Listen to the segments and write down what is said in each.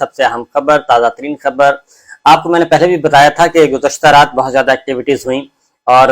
سب سے اہم خبر، تازہ ترین خبر، آپ کو میں نے پہلے بھی بتایا تھا کہ گزشتہ رات بہت زیادہ ایکٹیویٹیز ہوئیں اور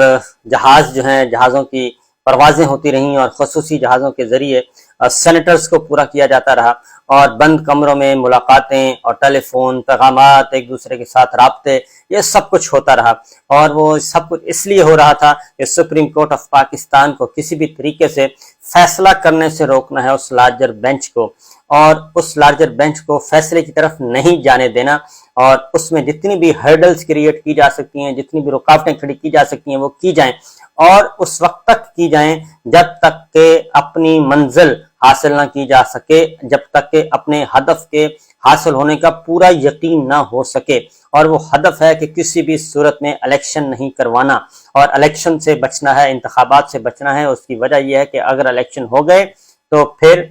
جہاز جو ہیں، جہازوں کی پروازیں ہوتی رہیں اور خصوصی جہازوں کے ذریعے سینیٹرز کو پورا کیا جاتا رہا اور بند کمروں میں ملاقاتیں اور ٹیلی فون پیغامات، ایک دوسرے کے ساتھ رابطے، یہ سب کچھ ہوتا رہا اور وہ سب کچھ اس لیے ہو رہا تھا کہ سپریم کورٹ آف پاکستان کو کسی بھی طریقے سے فیصلہ کرنے سے روکنا ہے اس لارجر بینچ کو، اور اس لارجر بینچ کو فیصلے کی طرف نہیں جانے دینا، اور اس میں جتنی بھی ہرڈلز کریٹ کی جا سکتی ہیں، جتنی بھی رکاوٹیں کھڑی کی جا سکتی ہیں وہ کی جائیں، اور اس وقت تک کی جائیں جب تک کہ اپنی منزل حاصل نہ کی جا سکے، جب تک کہ اپنے ہدف کے حاصل ہونے کا پورا یقین نہ ہو سکے، اور وہ ہدف ہے کہ کسی بھی صورت میں الیکشن نہیں کروانا اور الیکشن سے بچنا ہے، انتخابات سے بچنا ہے۔ اس کی وجہ یہ ہے کہ اگر الیکشن ہو گئے تو پھر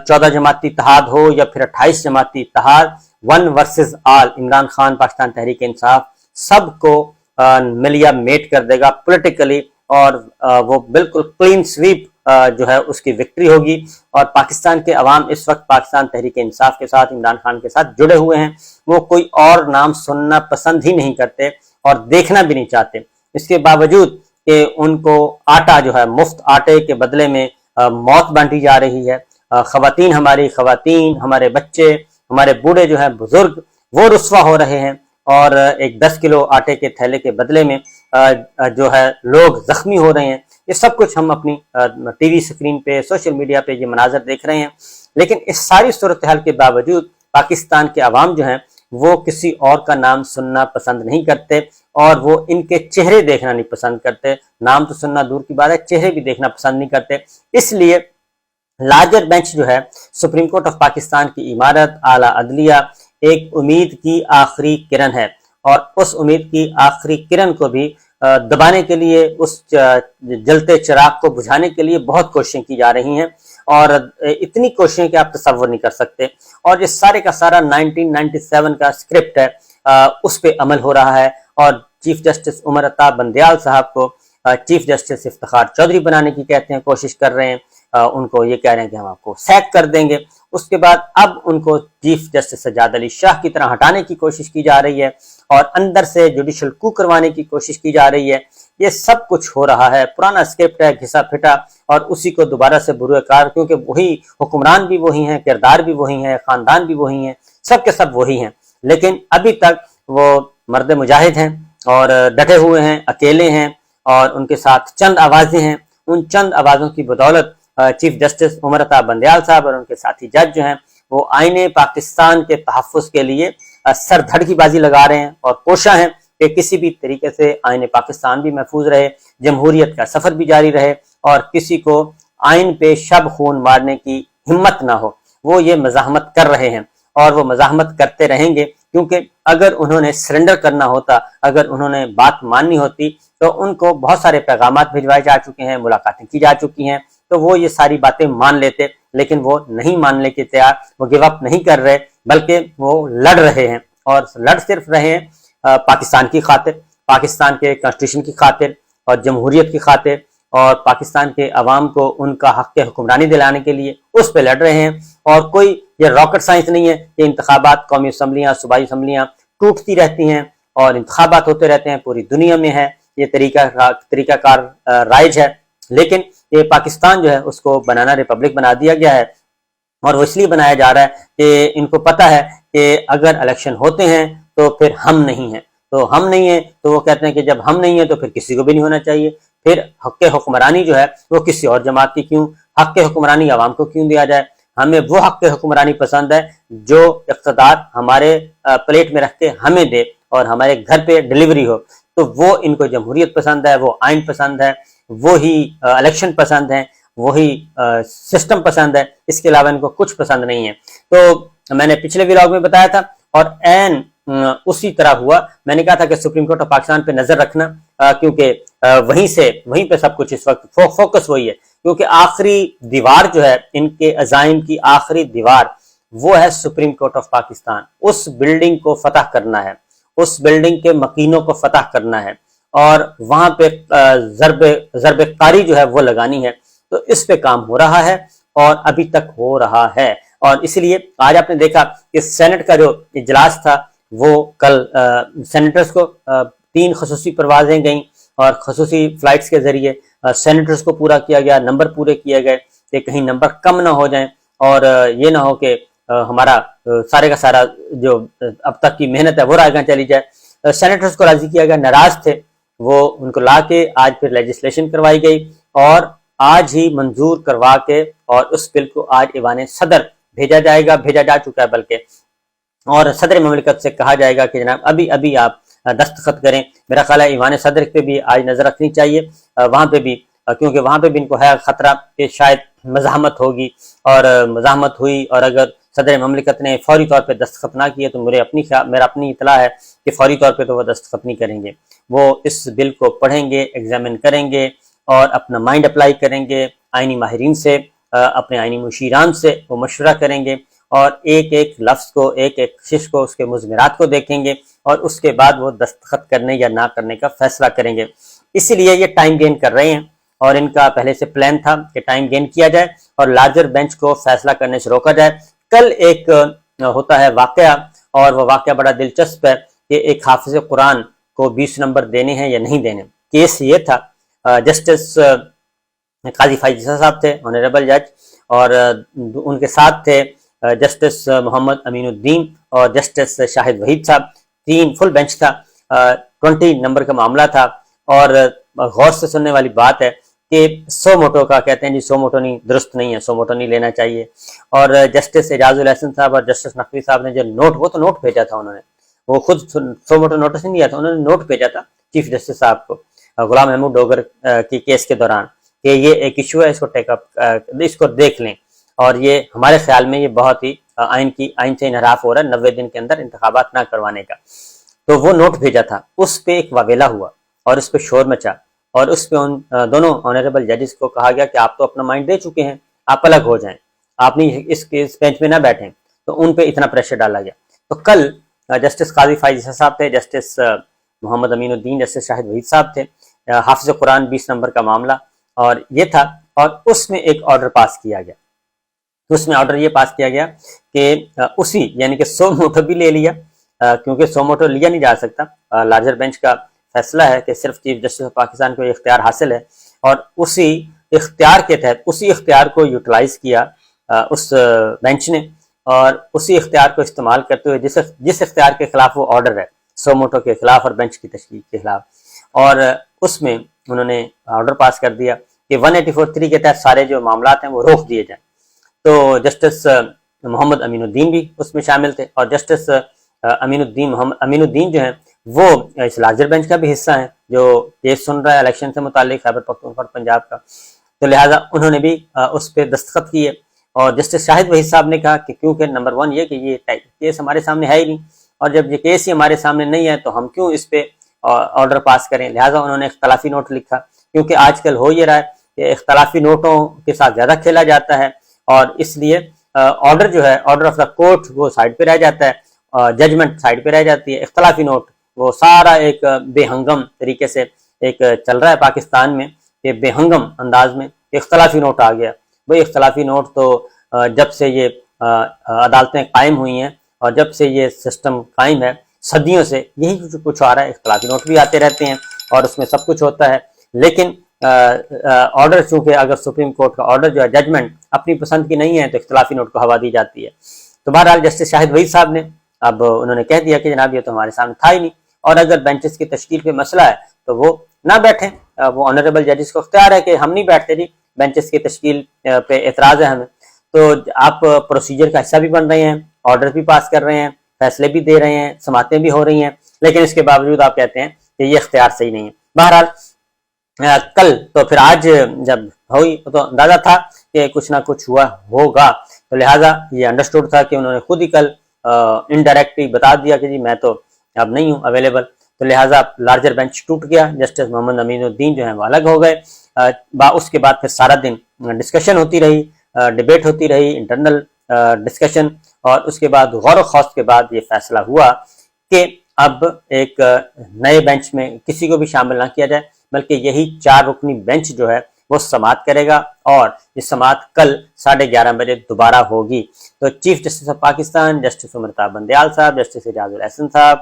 14 جماعتی اتحاد ہو یا پھر 28 جماعتی اتحاد، ون ورسز آل، عمران خان، پاکستان تحریک انصاف سب کو ملیا میٹ کر دے گا پولیٹیکلی، اور وہ بالکل کلین سویپ جو ہے اس کی وکٹری ہوگی، اور پاکستان کے عوام اس وقت پاکستان تحریک انصاف کے ساتھ، عمران خان کے ساتھ جڑے ہوئے ہیں، وہ کوئی اور نام سننا پسند ہی نہیں کرتے اور دیکھنا بھی نہیں چاہتے، اس کے باوجود کہ ان کو آٹا جو ہے مفت آٹے کے بدلے میں موت بانٹی جا رہی ہے۔ خواتین، ہمارے بچے، ہمارے بوڑھے جو ہیں، بزرگ، وہ رسوا ہو رہے ہیں، اور ایک 10 کلو آٹے کے تھیلے کے بدلے میں جو ہے لوگ زخمی ہو رہے ہیں۔ یہ سب کچھ ہم اپنی ٹی وی سکرین پہ، سوشل میڈیا پہ یہ مناظر دیکھ رہے ہیں، لیکن اس ساری صورتحال کے باوجود پاکستان کے عوام جو ہیں وہ کسی اور کا نام سننا پسند نہیں کرتے، اور وہ ان کے چہرے دیکھنا نہیں پسند کرتے، نام تو سننا دور کی بات ہے، چہرے بھی دیکھنا پسند نہیں کرتے۔ اس لیے لارجر بینچ جو ہے، سپریم کورٹ آف پاکستان کی عمارت، اعلیٰ عدلیہ، ایک امید کی آخری کرن ہے، اور اس امید کی آخری کرن کو بھی دبانے کے لیے، اس جلتے چراغ کو بجھانے کے لیے بہت کوششیں کی جا رہی ہیں، اور اتنی کوششیں کہ آپ تصور نہیں کر سکتے، اور یہ سارے کا سارا 1997 کا اسکرپٹ ہے، اس پہ عمل ہو رہا ہے، اور چیف جسٹس عمر عطا بندیال صاحب کو چیف جسٹس افتخار چودھری بنانے کی کہتے ہیں، کوشش کر رہے ہیں، ان کو یہ کہہ رہے ہیں کہ ہم آپ کو سیک کر دیں گے۔ اس کے بعد اب ان کو چیف جسٹس سجاد علی شاہ کی طرح ہٹانے کی کوشش کی جا رہی ہے، اور اندر سے جوڈیشل کو کروانے کی کوشش کی جا رہی ہے۔ یہ سب کچھ ہو رہا ہے، پرانا اسکرپٹ ہے، گھسا پھٹا، اور اسی کو دوبارہ سے بروئے کار، کیونکہ وہی حکمران بھی وہی ہیں، کردار بھی وہی ہیں، خاندان بھی وہی ہیں، سب کے سب وہی ہیں، لیکن ابھی تک وہ مرد مجاہد ہیں اور ڈٹے ہوئے ہیں، اکیلے ہیں، اور ان کے ساتھ چند آوازیں ہیں۔ ان چند آوازوں کی بدولت چیف جسٹس عمر عطا بندیال صاحب اور ان کے ساتھی جج جو ہیں وہ آئین پاکستان کے تحفظ کے لیے سر دھڑ کی بازی لگا رہے ہیں، اور کوشاں ہیں کہ کسی بھی طریقے سے آئین پاکستان بھی محفوظ رہے، جمہوریت کا سفر بھی جاری رہے، اور کسی کو آئین پہ شب خون مارنے کی ہمت نہ ہو۔ وہ یہ مزاحمت کر رہے ہیں، اور وہ مزاحمت کرتے رہیں گے، کیونکہ اگر انہوں نے سرنڈر کرنا ہوتا، اگر انہوں نے بات ماننی ہوتی، تو ان کو بہت سارے پیغامات بھجوائے جا چکے ہیں، ملاقاتیں کی جا چکی ہیں، تو وہ یہ ساری باتیں مان لیتے، لیکن وہ نہیں ماننے کے تیار، وہ گیو اپ نہیں کر رہے، بلکہ وہ لڑ رہے ہیں، اور لڑ صرف رہے ہیں پاکستان کی خاطر، پاکستان کے کانسٹیٹیوشن کی خاطر اور جمہوریت کی خاطر، اور پاکستان کے عوام کو ان کا حق حکمرانی دلانے کے لیے اس پہ لڑ رہے ہیں۔ اور کوئی یہ راکٹ سائنس نہیں ہے کہ انتخابات، قومی اسمبلیاں، صوبائی اسمبلیاں ٹوٹتی رہتی ہیں اور انتخابات ہوتے رہتے ہیں، پوری دنیا میں ہے یہ طریقہ کار رائج ہے، لیکن یہ پاکستان جو ہے اس کو بنانا ریپبلک بنا دیا گیا ہے، اور وہ اس لیے بنایا جا رہا ہے کہ ان کو پتہ ہے کہ اگر الیکشن ہوتے ہیں تو پھر ہم نہیں ہیں، تو وہ کہتے ہیں کہ جب ہم نہیں ہیں تو پھر کسی کو بھی نہیں ہونا چاہیے، پھر حق حکمرانی جو ہے وہ کسی اور جماعت کی کیوں، حق حکمرانی عوام کو کیوں دیا جائے؟ ہمیں وہ حق حکمرانی پسند ہے جو اقتدار ہمارے پلیٹ میں رکھ کے ہمیں دے اور ہمارے گھر پہ ڈیلیوری ہو، تو وہ ان کو جمہوریت پسند ہے، وہ آئین پسند ہے، وہی الیکشن پسند ہے، وہی سسٹم پسند ہے، اس کے علاوہ ان کو کچھ پسند نہیں ہے۔ تو میں نے پچھلے ولاگ میں بتایا تھا، اور عین اسی طرح ہوا۔ میں نے کہا تھا کہ سپریم کورٹ آف پاکستان پہ نظر رکھنا، کیونکہ وہیں پہ سب کچھ اس وقت فوکس وہی ہے، کیونکہ آخری دیوار جو ہے ان کے عزائم کی، آخری دیوار وہ ہے سپریم کورٹ آف پاکستان۔ اس بلڈنگ کو فتح کرنا ہے، اس بلڈنگ کے مکینوں کو فتح کرنا ہے، اور وہاں پہ ضرب قاری جو ہے وہ لگانی ہے۔ تو اس پہ کام ہو رہا ہے، اور ابھی تک ہو رہا ہے، اور اس لیے آج آپ نے دیکھا کہ سینٹ کا جو اجلاس تھا وہ کل سینیٹرز کو 3 خصوصی پروازیں گئیں اور خصوصی فلائٹس کے ذریعے سینیٹرز کو پورا کیا گیا، نمبر پورے کیے گئے کہ کہیں نمبر کم نہ ہو جائیں اور یہ نہ ہو کہ ہمارا سارے کا سارا جو اب تک کی محنت ہے وہ رائے گاں چلی جائے۔ سینیٹرز کو راضی کیا گیا، ناراض تھے وہ، ان کو لا کے آج پھر لیجسلیشن کروائی گئی اور آج ہی منظور کروا کے اور اس بل کو آج ایوان صدر بھیجا جائے گا، بھیجا جا چکا ہے بلکہ، اور صدر مملکت سے کہا جائے گا کہ جناب ابھی آپ دستخط کریں۔ میرا خیال ہے ایوان صدر پہ بھی آج نظر رکھنی چاہیے، وہاں پہ بھی، کیونکہ وہاں پہ بھی ان کو ہے خطرہ کہ شاید مزاحمت ہوگی، اور مزاحمت ہوئی اور اگر صدر مملکت نے فوری طور پہ دستخط نہ کیے تو میرا اپنی اطلاع ہے کہ فوری طور پہ تو وہ دستخط نہیں کریں گے، وہ اس بل کو پڑھیں گے، ایگزامن کریں گے اور اپنا مائنڈ اپلائی کریں گے، آئینی ماہرین سے، اپنے آئینی مشیران سے وہ مشورہ کریں گے اور ایک ایک لفظ کو، ایک ایک شش کو، اس کے مضمرات کو دیکھیں گے اور اس کے بعد وہ دستخط کرنے یا نہ کرنے کا فیصلہ کریں گے۔ اسی لیے یہ ٹائم گین کر رہے ہیں اور ان کا پہلے سے پلان تھا کہ ٹائم گین کیا جائے اور لارجر بینچ کو فیصلہ کرنے سے روکا جائے۔ کل ایک ہوتا ہے واقعہ اور وہ واقعہ بڑا دلچسپ ہے کہ ایک حافظ قرآن کو 20 نمبر دینے ہیں یا نہیں دینے۔ کیس یہ تھا، جسٹس قاضی فائز عیسیٰ صاحب تھے، آنریبل جج، اور ان کے ساتھ تھے جسٹس محمد امین الدین اور جسٹس شاہد وحید صاحب، 3 فل بینچ تھا، 20 نمبر کا معاملہ تھا اور غور سے سننے والی بات ہے کہ 100 موٹو کا کہتے ہیں جی 100 موٹو نہیں، درست نہیں ہے، 100 موٹو نہیں لینا چاہیے، اور جسٹس اعجاز الحسن صاحب اور جسٹس نقوی صاحب نے جو نوٹ، وہ تو نوٹ بھیجا تھا انہوں نے، وہ خود 100 موٹو نوٹس نہیں دیا تھا، انہوں نے نوٹ بھیجا تھا چیف جسٹس صاحب کو غلام محمود ڈوگر کی کیس کے دوران کہ یہ ایک ایشو ہے، اس کو ٹیک اپ، اس کو دیکھ لیں، اور یہ ہمارے خیال میں یہ بہت ہی آئین سے انحراف ہو رہا ہے 90 دن کے اندر انتخابات نہ کروانے کا۔ تو وہ نوٹ بھیجا تھا، اس پہ ایک واویلا ہوا اور اس پہ شور مچا اور اس پہ ان دونوں آنریبل ججز کو کہا گیا کہ آپ تو اپنا مائنڈ دے چکے ہیں، آپ الگ ہو جائیں، آپ نہیں اس بینچ میں نہ بیٹھیں، تو ان پہ اتنا پریشر ڈالا گیا۔ تو کل جسٹس قاضی فائز عیسیٰ صاحب تھے، جسٹس محمد امین الدین، جسٹس شاہد وحید صاحب تھے، حافظ قرآن 20 نمبر کا معاملہ اور یہ تھا، اور اس میں ایک آرڈر پاس کیا گیا، اس میں آرڈر یہ پاس کیا گیا کہ اسی یعنی کہ 100 موٹو بھی لے لیا، کیونکہ 100 موٹو لیا نہیں جا سکتا، لارجر بینچ کا فیصلہ ہے کہ صرف چیف جسٹس آف پاکستان کو یہ اختیار حاصل ہے، اور اسی اختیار کے تحت اسی اختیار کو یوٹیلائز کیا اس بینچ نے، اور اسی اختیار کو استعمال کرتے ہوئے جس اختیار کے خلاف وہ آرڈر ہے 100 موٹو کے خلاف اور بینچ کی تشکیل کے خلاف، اور اس میں انہوں نے آرڈر پاس کر دیا کہ 184(3) کے تحت سارے جو معاملات ہیں وہ روک دیے جائیں۔ تو جسٹس محمد امین الدین بھی اس میں شامل تھے، اور جسٹس محمد امین الدین جو ہیں وہ اس لارجر بینچ کا بھی حصہ ہیں جو کیس سن رہا ہے الیکشن سے متعلق خیبر پختونخوا اور پنجاب کا، تو لہٰذا انہوں نے بھی اس پہ دستخط کیے، اور جسٹس شاہد وحید صاحب نے کہا کہ کیونکہ نمبر 1 یہ کہ یہ کیس ہمارے سامنے ہے ہی نہیں، اور جب یہ کیس ہی ہمارے سامنے نہیں ہے تو ہم کیوں اس پہ آرڈر پاس کریں، لہٰذا انہوں نے اختلافی نوٹ لکھا، کیونکہ آج کل ہو یہ رہا ہے کہ اختلافی نوٹوں کے ساتھ زیادہ کھیلا جاتا ہے، اور اس لیے آرڈر جو ہے، آرڈر آف دا کورٹ وہ سائڈ پہ رہ جاتا ہے، ججمنٹ سائڈ پہ رہ جاتی ہے، اختلافی نوٹ وہ سارا ایک بے ہنگم طریقے سے ایک چل رہا ہے پاکستان میں کہ بے ہنگم انداز میں اختلافی نوٹ آ گیا۔ وہی اختلافی نوٹ تو جب سے یہ عدالتیں قائم ہوئی ہیں اور جب سے یہ سسٹم قائم ہے صدیوں سے یہی کچھ آ رہا ہے، اختلافی نوٹ بھی آتے رہتے ہیں اور اس میں سب کچھ ہوتا ہے، لیکن آرڈر چونکہ اگر سپریم کورٹ کا آرڈر جو ہے ججمنٹ اپنی پسند کی نہیں ہے تو اختلافی نوٹ کو ہوا دی جاتی ہے۔ تو بہرحال جسٹس شاہد وحید صاحب نے اب انہوں نے کہہ دیا کہ جناب یہ تو ہمارے سامنے تھا ہی نہیں، اور اگر بینچز کی تشکیل پہ مسئلہ ہے تو وہ نہ بیٹھیں، وہ آنریبل ججز کو اختیار ہے کہ ہم نہیں بیٹھتے جی، بینچز کی تشکیل پہ اعتراض ہے ہمیں، تو آپ پروسیجر کا حصہ بھی بن رہے ہیں، آرڈر بھی پاس کر رہے ہیں، فیصلے بھی دے رہے ہیں، سماعتیں بھی ہو رہی ہیں، لیکن اس کے باوجود آپ کہتے ہیں کہ یہ اختیار صحیح نہیں ہے۔ بہرحال کل تو پھر آج جب ہوئی تو اندازہ تھا کہ کچھ نہ کچھ ہوا ہوگا، تو لہٰذا یہ انڈرسٹوڈ تھا کہ انہوں نے خود ہی کل انڈائریکٹلی بتا دیا کہ جی میں تو اب نہیں ہوں اویلیبل، تو لہٰذا لارجر بینچ ٹوٹ گیا، جسٹس محمد امین الدین جو ہیں وہ الگ ہو گئے، اس کے بعد پھر سارا دن ڈسکشن ہوتی رہی، ڈیبیٹ ہوتی رہی، انٹرنل ڈسکشن، اور اس کے بعد غور و خوض کے بعد یہ فیصلہ ہوا کہ اب ایک نئے بینچ میں کسی کو بھی شامل نہ کیا جائے، بلکہ یہی 4 رکنی بینچ جو ہے وہ سماعت کرے گا اور یہ سماعت کل 11:30 بجے دوبارہ ہوگی۔ تو chief justice of Pakistan justice Amrita Bandial صاحب، جسٹس اعجاز الحسن صاحب،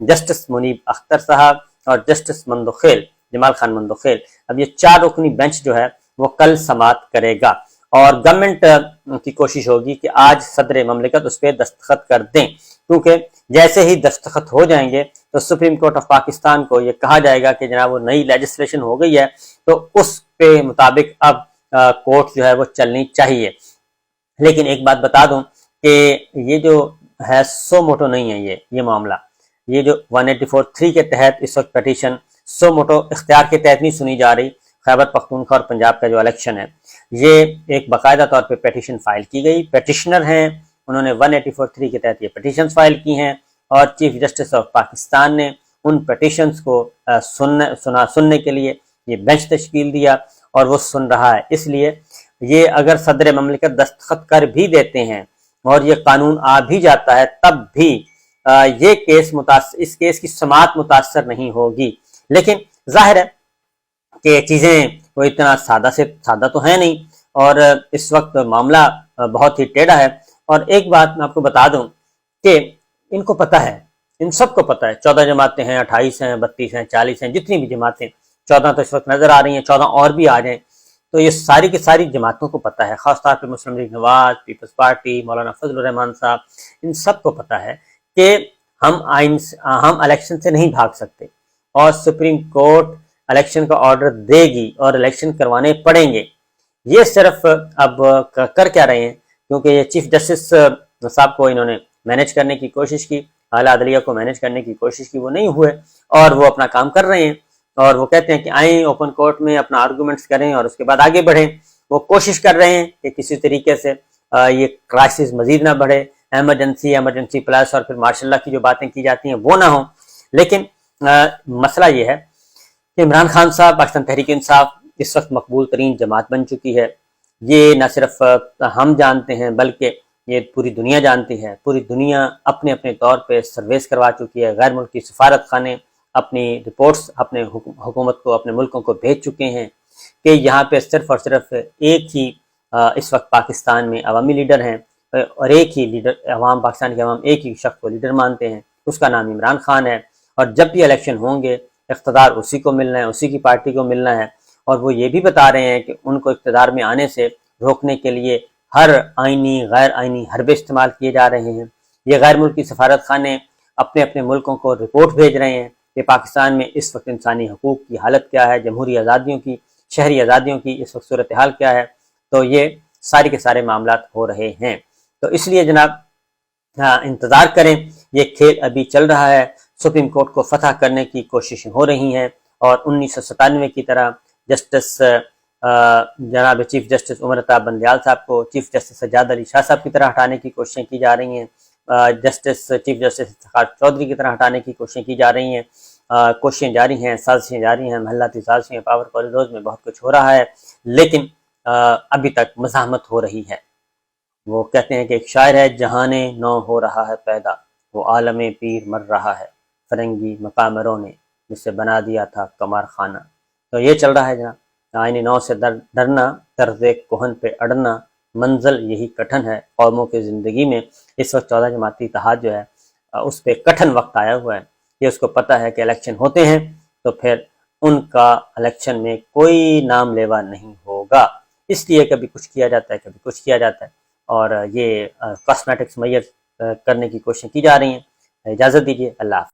جسٹس منیب اختر صاحب اور جسٹس مندوخیل جمال خان مندوخیل، اب یہ 4 رکنی بینچ جو ہے وہ کل سماعت کرے گا، اور گورنمنٹ کی کوشش ہوگی کہ آج صدر مملکت اس پہ دستخط کر دیں، کیونکہ جیسے ہی دستخط ہو جائیں گے تو سپریم کورٹ آف پاکستان کو یہ کہا جائے گا کہ جناب وہ نئی لیجسلیشن ہو گئی ہے، تو اس پہ مطابق اب کورٹ جو ہے وہ چلنی چاہیے۔ لیکن ایک بات بتا دوں کہ یہ جو ہے سو موٹو نہیں ہے، یہ معاملہ، یہ جو 184(3) کے تحت اس وقت پیٹیشن سو موٹو اختیار کے تحت نہیں سنی جا رہی۔ خیبر پختونخوا اور پنجاب کا جو الیکشن ہے، یہ ایک باقاعدہ طور پہ پیٹیشن فائل کی گئی، پیٹیشنر ہیں، انہوں نے 184(3) کے تحت یہ پیٹیشن فائل کی ہیں، اور چیف جسٹس آف پاکستان نے ان پیٹیشنز کو سننے کے لیے یہ بینچ تشکیل دیا، اور وہ سن رہا ہے۔ اس لیے یہ اگر صدر مملکت دستخط کر بھی دیتے ہیں اور یہ قانون آ بھی جاتا ہے، تب بھی یہ اس کیس کی سماعت متاثر نہیں ہوگی۔ لیکن ظاہر ہے کہ چیزیں وہ اتنا سادہ سے سادہ تو ہیں نہیں، اور اس وقت معاملہ بہت ہی ٹیڑھا ہے۔ اور ایک بات میں آپ کو بتا دوں کہ ان کو پتہ ہے، ان سب کو پتہ ہے، 14 جماعتیں ہیں، 28 ہیں، 32 ہیں، 40 ہیں، جتنی بھی جماعتیں، 14 تو اس وقت نظر آ رہی ہیں، 14 اور بھی آ جائیں، تو یہ ساری کی ساری جماعتوں کو پتہ ہے، خاص طور پہ مسلم لیگ نواز، پیپلز پارٹی، مولانا فضل الرحمان صاحب، ان سب کو پتہ ہے کہ ہم الیکشن سے نہیں بھاگ سکتے، اور سپریم کورٹ الیکشن کا آرڈر دے گی اور الیکشن کروانے پڑیں گے۔ یہ صرف اب کر کیا رہے ہیں، کیونکہ یہ چیف جسٹس صاحب کو انہوں نے مینیج کرنے کی کوشش کی، اعلیٰ عدلیہ کو مینیج کرنے کی کوشش کی، وہ نہیں ہوئے، اور وہ اپنا کام کر رہے ہیں، اور وہ کہتے ہیں کہ آئیں اوپن کورٹ میں اپنا آرگومنٹس کریں اور اس کے بعد آگے بڑھیں۔ وہ کوشش کر رہے ہیں کہ کسی طریقے سے یہ کرائسس مزید نہ بڑھے، ایمرجنسی پلس اور پھر مارشل لا کی جو باتیں کی جاتی ہیں وہ نہ ہوں۔ لیکن مسئلہ یہ ہے کہ عمران خان صاحب، پاکستان تحریک انصاف اس وقت مقبول ترین جماعت بن چکی ہے۔ یہ نہ صرف ہم جانتے ہیں بلکہ یہ پوری دنیا جانتی ہے، پوری دنیا اپنے اپنے طور پہ سرویس کروا چکی ہے، غیر ملکی سفارت خانے اپنی رپورٹس اپنے حکومت کو، اپنے ملکوں کو بھیج چکے ہیں کہ یہاں پہ صرف اور صرف ایک ہی اس وقت پاکستان میں عوامی لیڈر ہیں، اور ایک ہی لیڈر، پاکستان کے عوام ایک ہی شخص کو لیڈر مانتے ہیں، اس کا نام عمران خان ہے، اور جب بھی الیکشن ہوں گے اقتدار اسی کو ملنا ہے، اسی کی پارٹی کو ملنا ہے، اور وہ یہ بھی بتا رہے ہیں کہ ان کو اقتدار میں آنے سے روکنے کے لیے ہر آئینی غیر آئینی حربے استعمال کیے جا رہے ہیں۔ یہ غیر ملکی سفارت خانے اپنے اپنے ملکوں کو رپورٹ بھیج رہے ہیں کہ پاکستان میں اس وقت انسانی حقوق کی حالت کیا ہے، جمہوری آزادیوں کی، شہری آزادیوں کی اس وقت صورتحال کیا ہے۔ تو یہ سارے کے سارے معاملات ہو رہے ہیں، تو اس لیے جناب انتظار کریں، یہ کھیل ابھی چل رہا ہے، سپریم کورٹ کو فتح کرنے کی کوششیں ہو رہی ہیں، اور 1997 کی طرح جسٹس جناب چیف جسٹس امرتا بندیال صاحب کو چیف جسٹس سجاد علی شاہ صاحب کی طرح ہٹانے کی کوششیں کی جا رہی ہیں، چیف جسٹس افتخار چودھری کی طرح ہٹانے کی کوششیں کی جا رہی ہیں، کوششیں جاری ہیں، سازشیں جاری ہیں، محلاتی سازشیں، پاور کوریڈورز میں بہت کچھ ہو رہا ہے، لیکن ابھی تک مزاحمت ہو رہی ہے۔ وہ کہتے ہیں کہ ایک شاعر ہے، جہانے نو ہو رہا ہے پیدا، وہ عالم پیر مر رہا ہے، فرنگی مقامروں نے جسے بنا دیا تھا قمار خانہ۔ تو یہ چل رہا ہے جناب، آئین نو سے ڈرنا، طرز کہن پہ اڑنا، منزل یہی کٹھن ہے قوموں کی زندگی میں۔ اس وقت 14 جماعتی اتحاد جو ہے اس پہ کٹھن وقت آیا ہوا ہے، یہ اس کو پتہ ہے کہ الیکشن ہوتے ہیں تو پھر ان کا الیکشن میں کوئی نام لیوا نہیں ہوگا، اس لیے کبھی کچھ کیا جاتا ہے، کبھی کچھ کیا جاتا ہے، اور یہ کاسمیٹکس میئر کرنے کی کوششیں کی جا رہی ہیں۔ اجازت دیجیے، اللہ حافظ۔